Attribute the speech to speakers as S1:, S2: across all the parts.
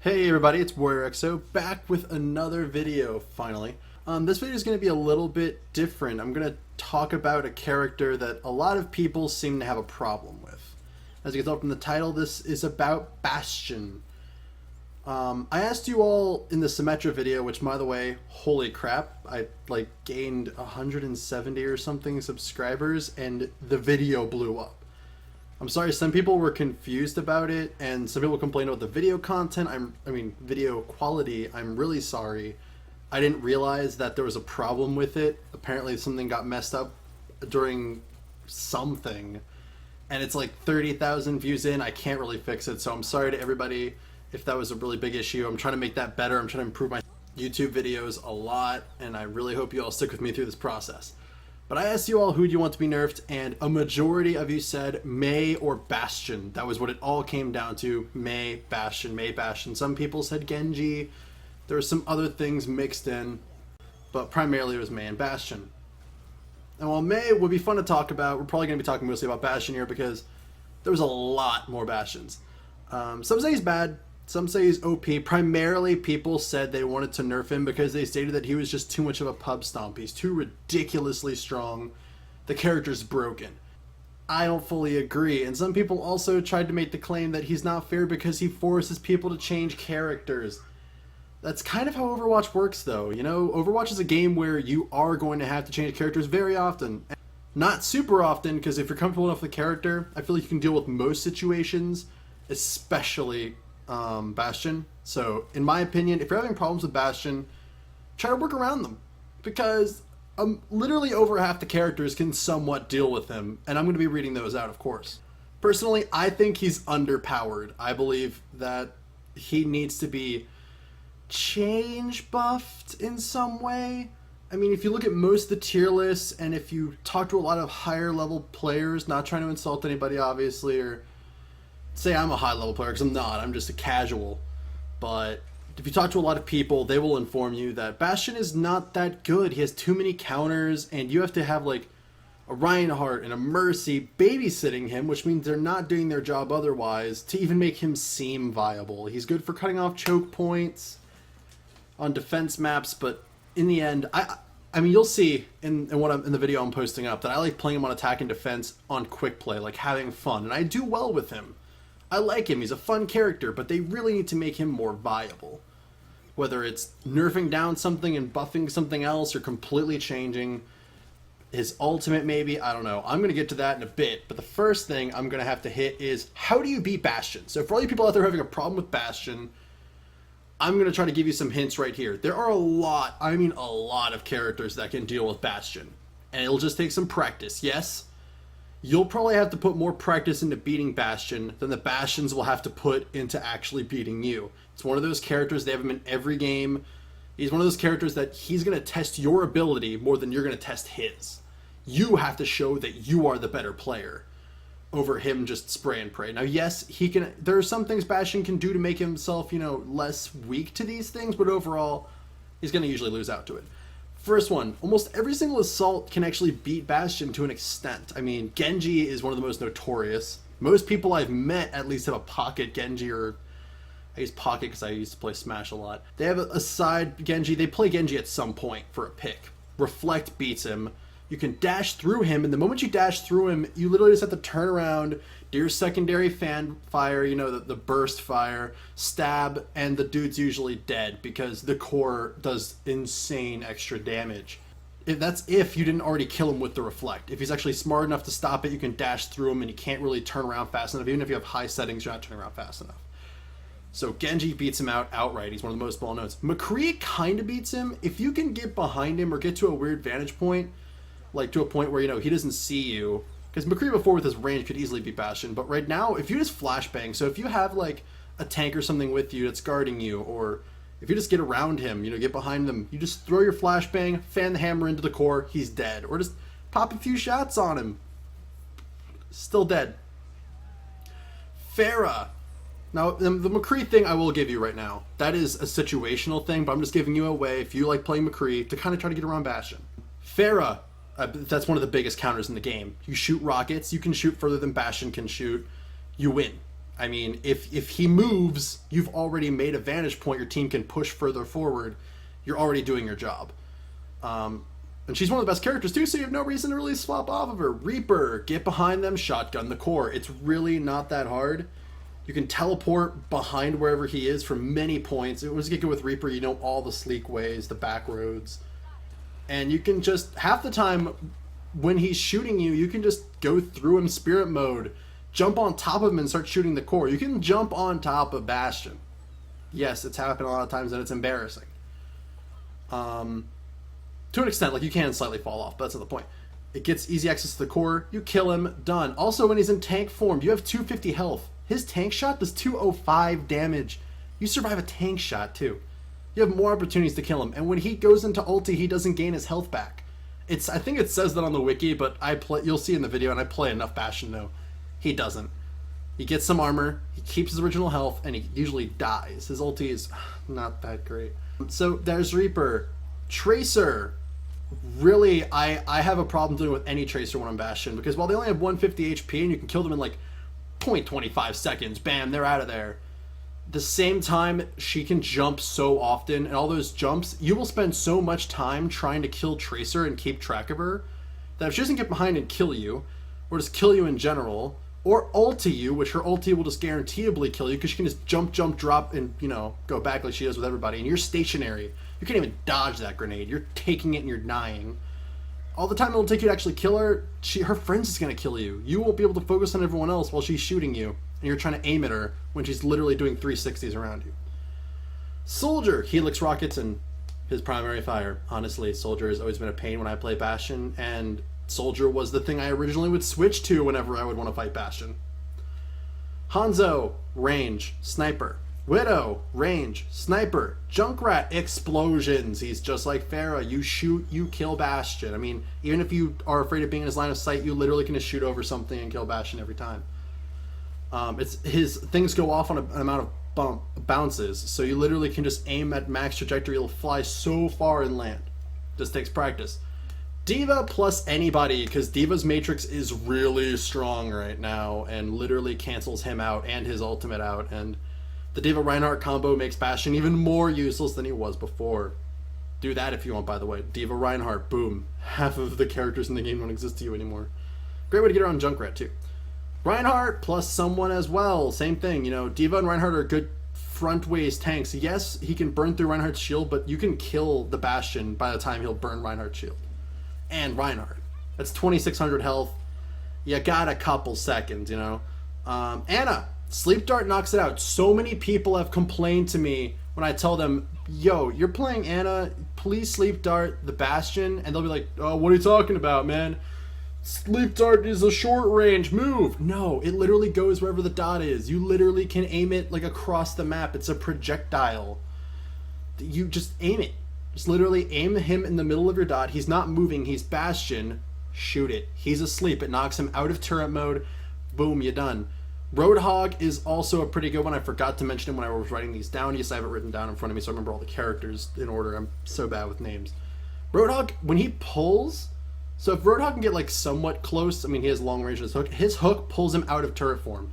S1: Hey everybody, it's WarriorExo back with another video, finally. This video is going to be a little bit different. I'm going to talk about a character that a lot of people seem to have a problem with. As you can tell from the title, this is about Bastion. I asked you all in the Symmetra video, which by the way, holy crap, I gained 170 or something subscribers and the video blew up. I'm sorry, some people were confused about it, and some people complained about the video content. Video quality. I'm really sorry. I didn't realize that there was a problem with it. Apparently something got messed up during something, and it's like 30,000 views in. I can't really fix it, so I'm sorry to everybody if that was a really big issue. I'm trying to make that better. I'm trying to improve my YouTube videos a lot, and I really hope you all stick with me through this process. But I asked you all who do you want to be nerfed, and a majority of you said Mei or Bastion. That was what it all came down to. Mei, Bastion, Mei, Bastion. Some people said Genji. There were some other things mixed in, but primarily it was Mei and Bastion. And while Mei would be fun to talk about, we're probably going to be talking mostly about Bastion here because there was a lot more Bastions. Some say he's bad. Some say he's OP. Primarily, people said they wanted to nerf him because they stated that he was just too much of a pub stomp. He's too ridiculously strong. The character's broken. I don't fully agree. And some people also tried to make the claim that he's not fair because he forces people to change characters. That's kind of how Overwatch works, though. You know, Overwatch is a game where you are going to have to change characters very often. Not super often, because if you're comfortable enough with the character, I feel like you can deal with most situations, especially Bastion. So in my opinion, if you're having problems with Bastion, try to work around them, because literally over half the characters can somewhat deal with him, and I'm going to be reading those out, of course. Personally, I think he's underpowered. I believe that he needs to be change buffed in some way. I mean, if you look at most of the tier lists, and if you talk to a lot of higher level players, not trying to insult anybody obviously, or say I'm a high level player, because I'm not, I'm just a casual, but if you talk to a lot of people, they will inform you that Bastion is not that good. He has too many counters, and you have to have like a Reinhardt and a Mercy babysitting him, which means they're not doing their job otherwise, to even make him seem viable. He's good for cutting off choke points on defense maps, but in the end, I mean, you'll see in the video I'm posting up that I like playing him on attack and defense on quick play, like having fun, and I do well with him. I like him, he's a fun character, but they really need to make him more viable. Whether it's nerfing down something and buffing something else, or completely changing his ultimate maybe, I don't know. I'm going to get to that in a bit, but the first thing I'm going to have to hit is, how do you beat Bastion? So for all you people out there having a problem with Bastion, I'm going to try to give you some hints right here. There are a lot of characters that can deal with Bastion, and it'll just take some practice, yes? You'll probably have to put more practice into beating Bastion than the Bastions will have to put into actually beating you. It's one of those characters, they have him in every game. He's one of those characters that he's going to test your ability more than you're going to test his. You have to show that you are the better player over him just spray and pray. Now, yes, there are some things Bastion can do to make himself, less weak to these things, but overall, he's going to usually lose out to it. First one, almost every single assault can actually beat Bastion to an extent. I mean, Genji is one of the most notorious. Most people I've met at least have a pocket Genji, or I use pocket because I used to play Smash a lot. They have a side Genji. They play Genji at some point for a pick. Reflect beats him. You can dash through him, and the moment you dash through him, you literally just have to turn around, do your secondary fan fire, the burst fire, stab, and the dude's usually dead because the core does insane extra damage. That's if you didn't already kill him with the reflect. If he's actually smart enough to stop it, you can dash through him, and you can't really turn around fast enough. Even if you have high settings, you're not turning around fast enough. So Genji beats him out outright. He's one of the most well-known. McCree kind of beats him. If you can get behind him or get to a weird vantage point, like to a point where, he doesn't see you. Because McCree before with his range could easily beat Bastion. But right now, if you just flashbang, so if you have like a tank or something with you that's guarding you, or if you just get around him, get behind them, you just throw your flashbang, fan the hammer into the core, he's dead. Or just pop a few shots on him. Still dead. Pharah. Now, the McCree thing I will give you right now. That is a situational thing, but I'm just giving you a way, if you like playing McCree, to kind of try to get around Bastion. Pharah. That's one of the biggest counters in the game. You shoot rockets, you can shoot further than Bastion can shoot, you win. I mean, if he moves, you've already made a vantage point. Your team can push further forward. You're already doing your job. And she's one of the best characters too, so you have no reason to really swap off of her. Reaper, get behind them, shotgun the core. It's really not that hard. You can teleport behind wherever he is for many points. It was good with Reaper, you know all the sleek ways, the back roads. And you can just, half the time when he's shooting you, you can just go through him spirit mode, jump on top of him and start shooting the core. You can jump on top of Bastion. Yes, it's happened a lot of times and it's embarrassing. To an extent, like you can slightly fall off, but that's not the point. It gets easy access to the core, you kill him, done. Also, when he's in tank form, you have 250 health. His tank shot does 205 damage. You survive a tank shot too. You have more opportunities to kill him, and when he goes into ulti, he doesn't gain his health back. I think it says that on the wiki, but you'll see in the video, and I play enough Bastion to know he doesn't. He gets some armor, he keeps his original health, and he usually dies. His ulti is not that great. So there's Reaper. Tracer. Really, I have a problem dealing with any Tracer when I'm Bastion, because while they only have 150 HP and you can kill them in like 0.25 seconds, bam, they're out of there. The same time, she can jump so often, and all those jumps, you will spend so much time trying to kill Tracer and keep track of her, that if she doesn't get behind and kill you, or just kill you in general, or ulti you, which her ulti will just guaranteeably kill you, because she can just jump, drop, and, you know, go back like she does with everybody, and you're stationary. You can't even dodge that grenade. You're taking it and you're dying. All the time it'll take you to actually kill her, her friend's just going to kill you. You won't be able to focus on everyone else while she's shooting you, and you're trying to aim at her when she's literally doing 360s around you. Soldier, Helix rockets and his primary fire. Honestly, Soldier has always been a pain when I play Bastion, and Soldier was the thing I originally would switch to whenever I would want to fight Bastion. Hanzo, range, sniper. Widow, range, sniper. Junkrat, explosions. He's just like Pharah. You shoot, you kill Bastion. I mean, even if you are afraid of being in his line of sight, you literally can just shoot over something and kill Bastion every time. His things go off on an amount of bounces, so you literally can just aim at max trajectory. He'll fly so far and land. Just takes practice. D.Va plus anybody, because D.Va's Matrix is really strong right now and literally cancels him out and his ultimate out, and the D.Va Reinhardt combo makes Bastion even more useless than he was before. Do that if you want, by the way. D.Va Reinhardt, boom. Half of the characters in the game don't exist to you anymore. Great way to get around Junkrat, too. Reinhardt plus someone as well. Same thing, you know, D.Va and Reinhardt are good front-ways tanks. Yes, he can burn through Reinhardt's shield, but you can kill the Bastion by the time he'll burn Reinhardt's shield. And Reinhardt. That's 2,600 health. You got a couple seconds, you know. Anna. Sleep Dart knocks it out. So many people have complained to me when I tell them, yo, you're playing Anna, please Sleep Dart the Bastion, and they'll be like, oh, what are you talking about, man? Sleep Dart is a short range move. No, it literally goes wherever the dot is. You literally can aim it like across the map. It's a projectile. You just aim it. Just literally aim him in the middle of your dot. He's not moving. He's Bastion. Shoot it. He's asleep. It knocks him out of turret mode. Boom, you're done. Roadhog is also a pretty good one. I forgot to mention him when I was writing these down. Yes, I have it written down in front of me, so I remember all the characters in order. I'm so bad with names. Roadhog, when he pulls, so if Roadhog can get like somewhat close, I mean, he has long range in his hook pulls him out of turret form.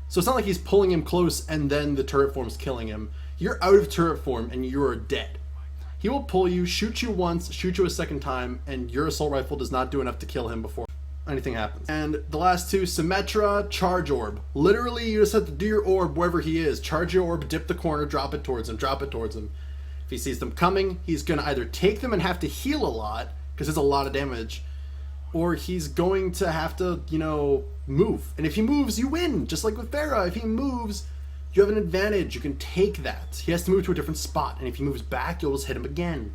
S1: So it's not like he's pulling him close and then the turret form's killing him. You're out of turret form and you're dead. He will pull you, shoot you once, shoot you a second time, and your assault rifle does not do enough to kill him before anything happens. And the last two, Symmetra, Charge Orb. Literally, you just have to do your orb wherever he is. Charge your orb, dip the corner, drop it towards him, drop it towards him. If he sees them coming, he's going to either take them and have to heal a lot, because it's a lot of damage, or he's going to have to, you know, move. And if he moves, you win, just like with Pharah. If he moves, you have an advantage. You can take that. He has to move to a different spot, and if he moves back, you'll just hit him again.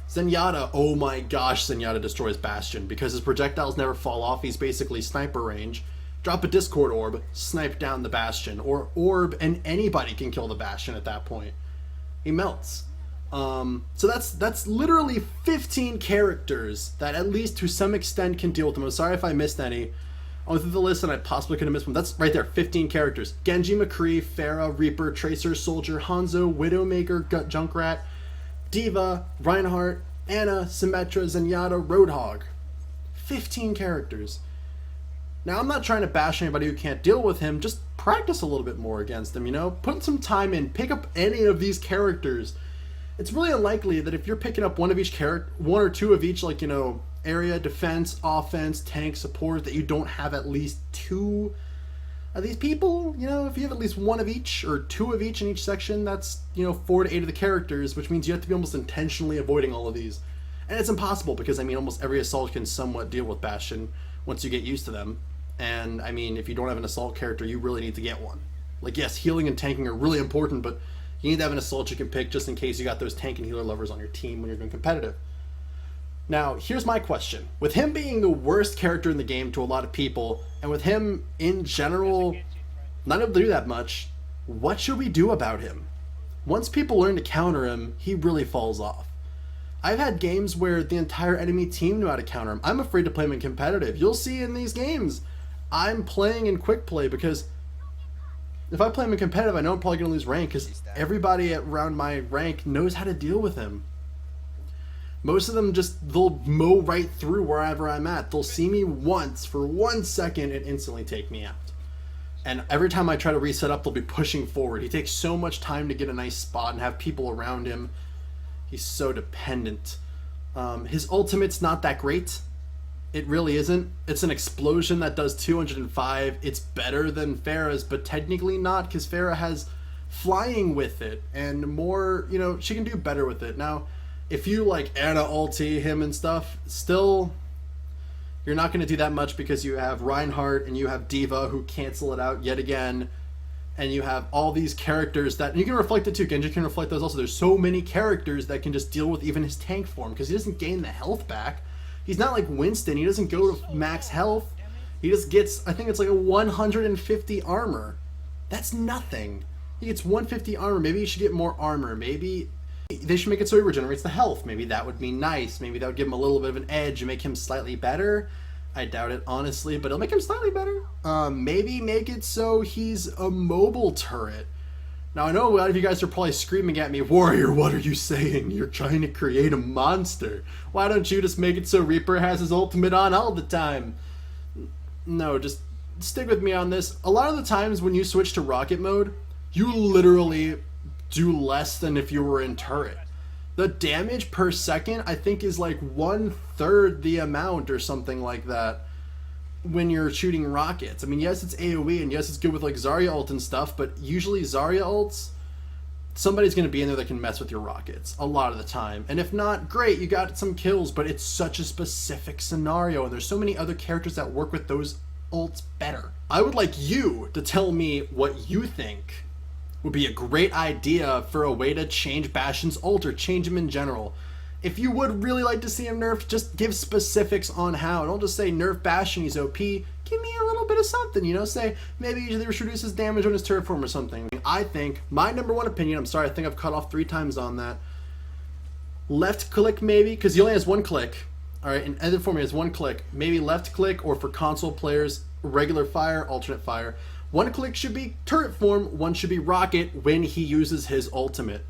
S1: Zenyatta, oh my gosh, Zenyatta destroys Bastion because his projectiles never fall off. He's basically sniper range. Drop a Discord orb, snipe down the Bastion, or orb, and anybody can kill the Bastion at that point. He melts. So that's literally 15 characters that at least to some extent can deal with them. I'm sorry if I missed any. I went through the list and I possibly could have missed one. That's right there, 15 characters. Genji, McCree, Pharah, Reaper, Tracer, Soldier, Hanzo, Widowmaker, Junkrat, D.Va, Reinhardt, Anna, Symmetra, Zenyatta, Roadhog. 15 characters. Now, I'm not trying to bash anybody who can't deal with him, just practice a little bit more against him, you know? Put some time in, pick up any of these characters. It's really unlikely that if you're picking up one of each character, one or two of each, like, you know, area, defense, offense, tank, support, that you don't have at least two of these people. You know, if you have at least one of each or two of each in each section, that's, you know, 4 to 8 of the characters, which means you have to be almost intentionally avoiding all of these. And it's impossible because, I mean, almost every assault can somewhat deal with Bastion once you get used to them. And, I mean, if you don't have an assault character, you really need to get one. Like, yes, healing and tanking are really important, but you need to have an assault you can pick just in case you got those tank and healer lovers on your team when you're doing competitive. Now, here's my question. With him being the worst character in the game to a lot of people, and with him, in general, not able to do that much, what should we do about him? Once people learn to counter him, he really falls off. I've had games where the entire enemy team knew how to counter him. I'm afraid to play him in competitive. You'll see in these games, I'm playing in quick play because if I play him in competitive, I know I'm probably going to lose rank because everybody around my rank knows how to deal with him. Most of them they'll mow right through wherever I'm at. They'll see me once for 1 second and instantly take me out. And every time I try to reset up, they'll be pushing forward. He takes so much time to get a nice spot and have people around him. He's so dependent. His ultimate's not that great. It really isn't. It's an explosion that does 205. It's better than Pharah's, but technically not because Pharah has flying with it and more, you know, she can do better with it. Now, if you like Ana ulti him and stuff, still you're not going to do that much because you have Reinhardt and you have Diva who cancel it out yet again, and you have all these characters that, and you can reflect it too. Genji can reflect those also. There's so many characters that can just deal with even his tank form because he doesn't gain the health back. He's not like Winston. He doesn't go to max health. He just gets, I think it's like a 150 armor. That's nothing. He gets 150 armor. Maybe he should get more armor. Maybe they should make it so he regenerates the health. Maybe that would be nice. Maybe that would give him a little bit of an edge and make him slightly better. I doubt it, honestly, but it'll make him slightly better. Maybe make it so he's a mobile turret. Now, I know a lot of you guys are probably screaming at me, Warrior, what are you saying? You're trying to create a monster. Why don't you just make it so Reaper has his ultimate on all the time? No, just stick with me on this. A lot of the times when you switch to rocket mode, you literally do less than if you were in turret. The damage per second, I think, is like 1/3 the amount or something like that when you're shooting rockets. I mean, yes, it's AoE, and yes, it's good with like Zarya ult and stuff, but usually Zarya ults, somebody's going to be in there that can mess with your rockets a lot of the time. And if not, great, you got some kills, but it's such a specific scenario, and there's so many other characters that work with those ults better. I would like you to tell me what you think would be a great idea for a way to change Bastion's ult or change him in general. If you would really like to see him nerfed, just give specifics on how. Don't just say nerf Bastion, he's OP. Give me a little bit of something, you know? Say maybe he reduces damage on his turret form or something. I think, my number one opinion, I'm sorry, I think I've cut off 3 times on that. Left click maybe, because he only has 1 click. Alright, in other form he has 1 click. Maybe left click, or for console players, regular fire, alternate fire. 1 click should be turret form, 1 should be rocket when he uses his ultimate.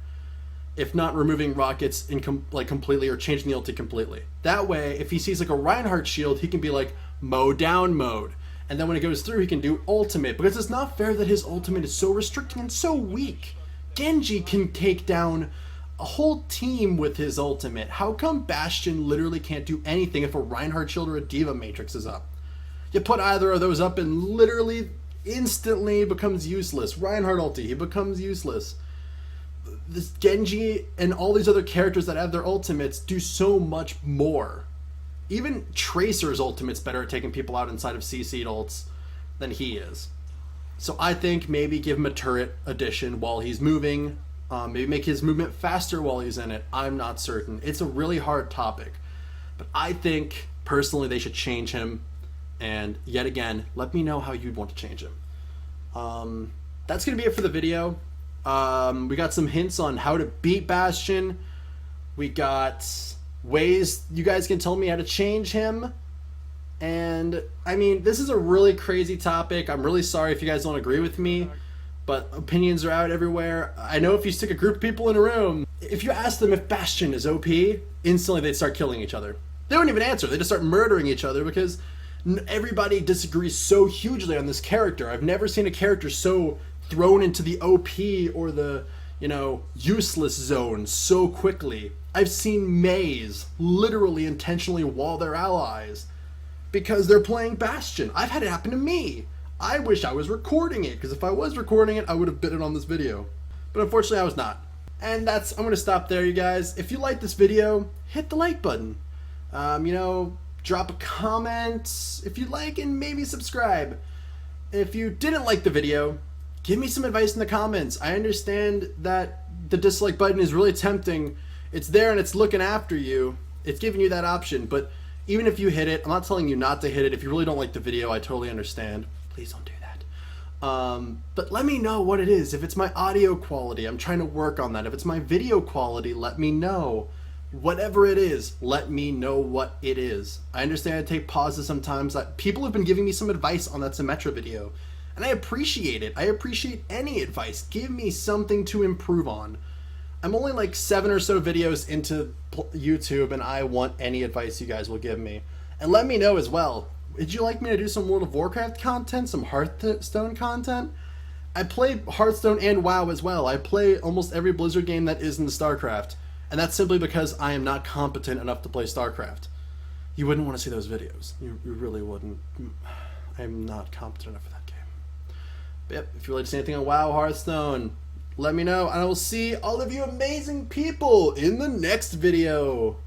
S1: If not removing rockets completely or changing the ulti completely. That way, if he sees like a Reinhardt shield, he can be like mow down mode. And then when it goes through, he can do ultimate. Because it's not fair that his ultimate is so restricting and so weak. Genji can take down a whole team with his ultimate. How come Bastion literally can't do anything if a Reinhardt shield or a Diva matrix is up? You put either of those up and literally instantly becomes useless. Reinhardt ulti, he becomes useless. This Genji and all these other characters that have their ultimates do so much more. Even Tracer's ultimate's better at taking people out inside of CC'd ults than he is. So I think maybe give him a turret addition while he's moving. Maybe make his movement faster while he's in it. I'm not certain. It's a really hard topic. But I think, personally, they should change him. And yet again, let me know how you'd want to change him. That's going to be it for the video. We got some hints on how to beat Bastion. We got ways you guys can tell me how to change him. And, I mean, this is a really crazy topic. I'm really sorry if you guys don't agree with me, but opinions are out everywhere. I know if you stick a group of people in a room, if you ask them if Bastion is OP, instantly they'd start killing each other. They don't even answer. They just start murdering each other because Everybody disagrees so hugely on this character. I've never seen a character so thrown into the OP or the, useless zone so quickly. I've seen Maze literally intentionally wall their allies because they're playing Bastion. I've had it happen to me. I wish I was recording it, because if I was recording it, I would have been it on this video. But unfortunately, I was not. And I'm going to stop there, you guys. If you like this video, hit the like button. Drop a comment if you like, and maybe subscribe. If you didn't like the video, give me some advice in the comments. I understand that the dislike button is really tempting. It's there and it's looking after you. It's giving you that option. But even if you hit it, I'm not telling you not to hit it. If you really don't like the video, I totally understand. Please don't do that. But let me know what it is. If it's my audio quality, I'm trying to work on that. If it's my video quality, let me know. Whatever it is, let me know what it is. I understand I take pauses sometimes. People have been giving me some advice on that Symmetra video, and I appreciate it. I appreciate any advice. Give me something to improve on. I'm only like 7 or so videos into YouTube, and I want any advice you guys will give me. And let me know as well. Would you like me to do some World of Warcraft content, some Hearthstone content? I play Hearthstone and WoW as well. I play almost every Blizzard game that is in the StarCraft. And that's simply because I am not competent enough to play StarCraft. You wouldn't want to see those videos. You really wouldn't. I'm not competent enough for that game. But yep, if you'd like to see anything on WoW, Hearthstone, let me know. And I will see all of you amazing people in the next video.